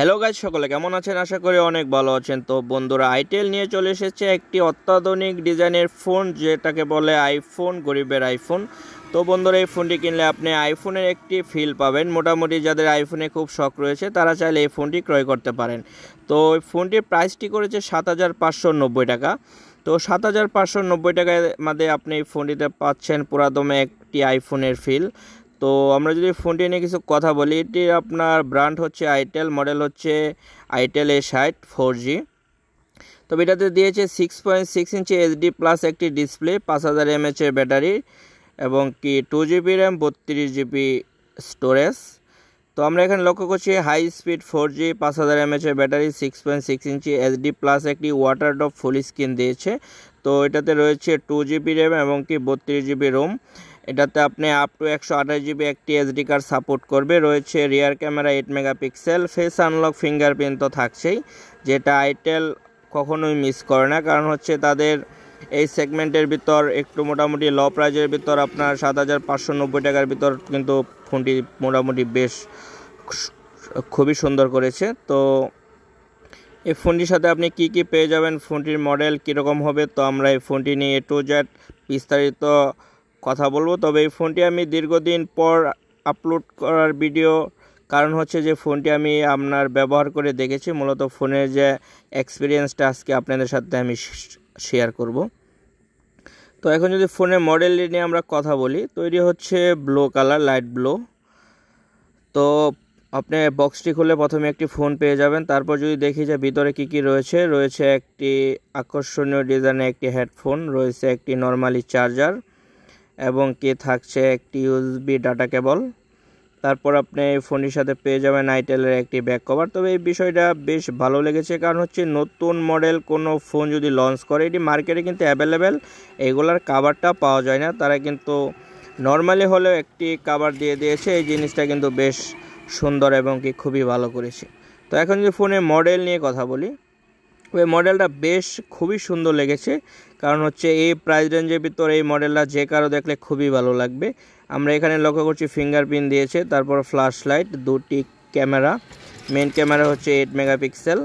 Hello guys, সকলে কেমন আছেন? আশা করি অনেক ভালো আছেন। তো বন্ধুরা, আইটেল নিয়ে চলে এসেছে একটি অত্যাধুনিক ডিজাইনের ফোন, যেটাকে বলে আইফোন, গরিবের আইফোন। তো বন্ধুরা, এই ফোনটি কিনলে আপনি আইফোনের একটি ফিল পাবেন। মোটামুটি যাদের আইফোনে খুব শখ রয়েছে তারা চাইলে এই ফোনটি ক্রয় করতে পারেন। তো এই ফোনটির প্রাইসটি করেছে ৭,৫৯০ টাকা। তো ৭,৫৯০ টাকার মধ্যে আপনি এই ফোনটিতে পাচ্ছেন পুরাদমে একটি আইফোনের ফিল। তো আমরা যদি ফোনটি নিয়ে কিছু কথা বলি, এটির আপনার ব্র্যান্ড হচ্ছে আইটেল, মডেল হচ্ছে আইটেল A60 4G। তবে এটাতে দিয়েছে 6.6 ইঞ্চি HD প্লাস একটি ডিসপ্লে, 5000 mAh এর ব্যাটারি এবং কি 2GB র্যাম, 32GB স্টোরেজ। তো আমরা এখানে লক্ষ্য করছি হাই স্পিড 4G, 5000 mAh এর ব্যাটারি, 6.6 ইঞ্চি HD প্লাস একটি ওয়াটারড্রপ ফুল স্ক্রিন দিয়েছে। তো এটাতে রয়েছে 2GB র্যাম এবং কি 32GB রোম। এটাতে আপনি আপ টু 128GB একটি SD কার্ড সাপোর্ট করবে। রয়েছে rear camera 8 megapixel, face unlock, fingerprint তো থাকছেই, যেটা আইটেল কখনোই মিস করে না। কারণ হচ্ছে তাদের এই সেগমেন্টের ভিতর একটু মোটামুটি লো প্রাইজের ভিতর আপনার ৭,৫৯০ টাকার ভিতর কিন্তু ফোনটি মোটামুটি বেশ খুবই সুন্দর করেছে। তো এই ফোনটির সাথে আপনি কি কি পেয়ে যাবেন, ফোনটির মডেল কীরকম হবে, তো আমরা এই ফোনটি নিয়ে A to Z বিস্তারিত কথা বলবো। তবে এই ফোনটি আমি দীর্ঘদিন পর আপলোড করার ভিডিও, কারণ হচ্ছে যে ফোনটি আমি আপনার ব্যবহার করে দেখেছি, মূলত ফোনের যে এক্সপিরিয়েন্সটা আজকে আপনাদের সাথে আমি শেয়ার করব। তো এখন যদি ফোনের মডেল নিয়ে আমরা কথা বলি, তো এটি হচ্ছে ব্লু কালার, লাইট ব্লু। তো আপনি বক্সটি খুলে প্রথমে একটি ফোন পেয়ে যাবেন। তারপর যদি দেখি যে ভিতরে কি কি রয়েছে, রয়েছে একটি আকর্ষণীয় ডিজাইনের একটি হেডফোন, রয়েছে একটি নর্মালি চার্জার এবং কি থাকছে একটি USB ডাটা কেবল। তারপর আপনি এই ফোনটির সাথে পেয়ে যাবেন আইটেলের একটি ব্যাক কভার। তবে এই বিষয়টা বেশ ভালো লেগেছে, কারণ হচ্ছে নতুন মডেল কোনো ফোন যদি লঞ্চ করে, এটি মার্কেটে কিন্তু অ্যাভেলেবেল, এগুলার কাভারটা পাওয়া যায় না। তারা কিন্তু নর্মালি হলেও একটি কাভার দিয়ে দিয়েছে, এই জিনিসটা কিন্তু বেশ সুন্দর এবং কি খুবই ভালো করেছে। তো এখন যদি ফোনের মডেল নিয়ে কথা বলি, ওই মডেলটা বেশ খুবই সুন্দর লেগেছে, কারণ হচ্ছে এই প্রাইস রেঞ্জের ভিতরে এই মডেলটা যে কারো দেখলে খুবই ভালো লাগবে। আমরা এখানে লক্ষ্য করছি ফিঙ্গারপ্রিন্ট দিয়েছে, তারপর ফ্ল্যাশ লাইট, দুটি ক্যামেরা, মেন ক্যামেরা হচ্ছে 8 মেগাপিক্সেল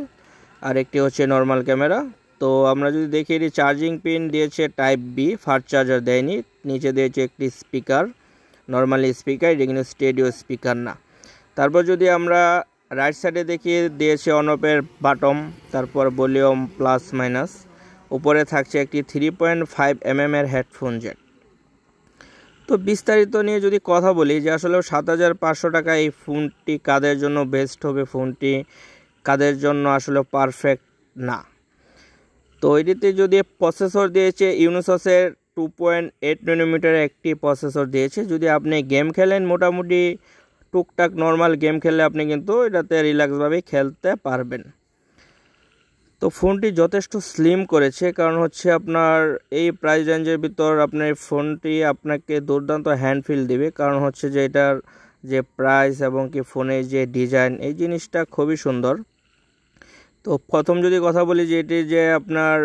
আর একটি হচ্ছে নর্মাল ক্যামেরা। তো আমরা যদি দেখি, এটি চার্জিং পিন দিয়েছে টাইপ B, ফাস্ট চার্জার দেয়নি। নিচে দিয়েছে একটি স্পিকার, নর্মালি স্পিকার, এটি কিন্তু স্টেডিও স্পিকার না। তারপর যদি আমরা রাইট সাইডে দেখি, দিয়েছে অন অফের বাটন, তারপর ভলিউম প্লাস মাইনাস, উপরে থাকছে একটি 3.5mm এর হেডফোন জ্যাক। তো বিস্তারিত নিয়ে যদি কথা বলি, যে আসলে ৭,৫০০ টাকা এই ফোনটি কাদের জন্য বেস্ট হবে, ফোনটি কাদের জন্য আসলে পারফেক্ট না। তো এটিতে যদি প্রসেসর দিয়েছে ইউনিসসের 2.8 nanometer একটি প্রসেসর দিয়েছে। যদি আপনি গেম খেলেন, মোটামুটি টুকটাক নর্মাল গেম খেললে আপনি কিন্তু এটাতে রিল্যাক্সভাবে খেলতে পারবেন। তো ফোনটি যথেষ্ট স্লিম করেছে, কারণ হচ্ছে আপনার এই প্রাইস রেঞ্জের ভিতর আপনার ফোনটি আপনাকে দুর্দান্ত হ্যান্ড ফিল দিবে, কারণ হচ্ছে যে এটার যে প্রাইস এবং কি ফোনের যে ডিজাইন, এই জিনিসটা খুবই সুন্দর। তো প্রথম যদি কথা বলি, যে এটি যে আপনার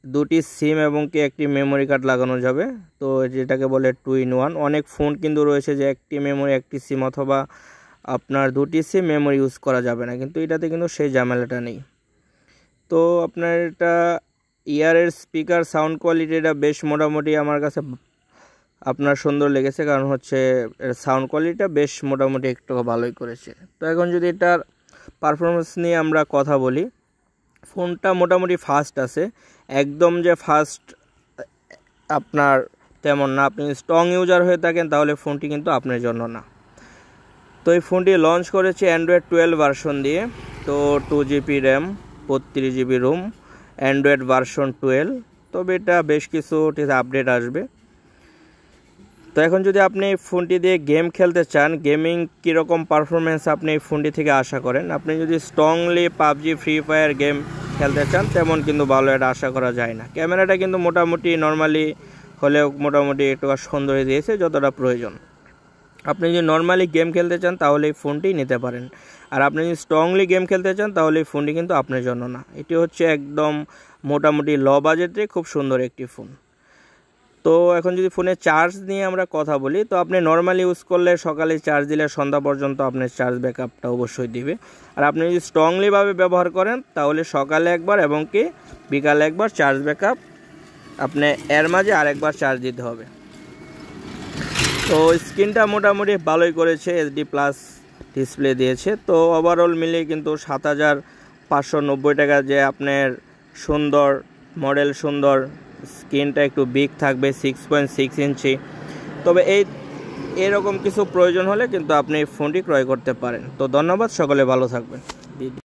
দুটি সিম এবং কি একটি মেমোরি কার্ড লাগানো যাবে, তো যেটাকে বলে 2-in-1। অনেক ফোন কিন্তু রয়েছে যে একটি মেমোরি একটি সিম, অথবা আপনার দুটি সিম মেমোরি ইউজ করা যাবে না, কিন্তু এটাতে কিন্তু সেই ঝামেলাটা নেই। তো আপনার এটা ইয়ারের স্পিকার সাউন্ড কোয়ালিটিটা বেশ মোটামুটি আমার কাছে আপনার সুন্দর লেগেছে, কারণ হচ্ছে সাউন্ড কোয়ালিটিটা বেশ মোটামুটি একটু ভালোই করেছে। তো এখন যদি এটার পারফরমেন্স নিয়ে আমরা কথা বলি, ফোনটা মোটামুটি ফাস্ট আছে, একদম যে ফাস্ট আপনার তেমন না। আপনি স্ট্রং ইউজার হয়ে থাকেন তাহলে ফোনটি কিন্তু আপনার জন্য না। তো এই ফোনটি লঞ্চ করেছে অ্যান্ড্রয়েড 12 ভার্সন দিয়ে। তো 2GB RAM, 32GB Rome, Android version 12। তবে এটা বেশ কিছু আপডেট আসবে। তো এখন যদি আপনি এই ফোনটি দিয়ে গেম খেলতে চান, গেমিং কীরকম পারফরমেন্স আপনি এই ফোনটি থেকে আশা করেন, আপনি যদি strongly PUBG, free fire game খেলতে চান, তেমন কিন্তু ভালো এটা আশা করা যায় না। ক্যামেরাটা কিন্তু মোটামুটি নর্মালি হলেও মোটামুটি একটু সুন্দর দিয়েছে, যতটা প্রয়োজন। আপনি যদি নর্মালি গেম খেলতে চান তাহলে এই ফোনটি নিতে পারেন, আর আপনি যদি স্ট্রংলি গেম খেলতে চান তাহলে এই ফোনটি কিন্তু আপনার জন্য না। এটি হচ্ছে একদম মোটামুটি লো বাজেটে খুব সুন্দর একটি ফোন। তো এখন যদি ফোনে চার্জ নিয়ে আমরা কথা বলি, তো আপনি নর্মালি ইউজ করলে সকালে চার্জ দিলে সন্ধ্যা পর্যন্ত আপনার চার্জ ব্যাকআপটা অবশ্যই দিবে। আর আপনি যদি স্ট্রংলিভাবে ব্যবহার করেন তাহলে সকালে একবার এবং কি বিকালে একবার চার্জ ব্যাকআপ, আপনি এর মাঝে আরেকবার চার্জ দিতে হবে। তো স্ক্রিনটা মোটামুটি ভালোই করেছে, এইচডি প্লাস ডিসপ্লে দিয়েছে। তো ওভারঅল মিলিয়ে কিন্তু 7,590 টাকা যে আপনার সুন্দর মডেল, সুন্দর স্ক্রিনটা একটু বিগ থাকবে 6.6 ইঞ্চি। তবে এরকম কিছু প্রয়োজন হলে কিন্তু আপনি এই ফোনটি ক্রয় করতে পারেন। তো ধন্যবাদ, সকলে ভালো থাকবেন।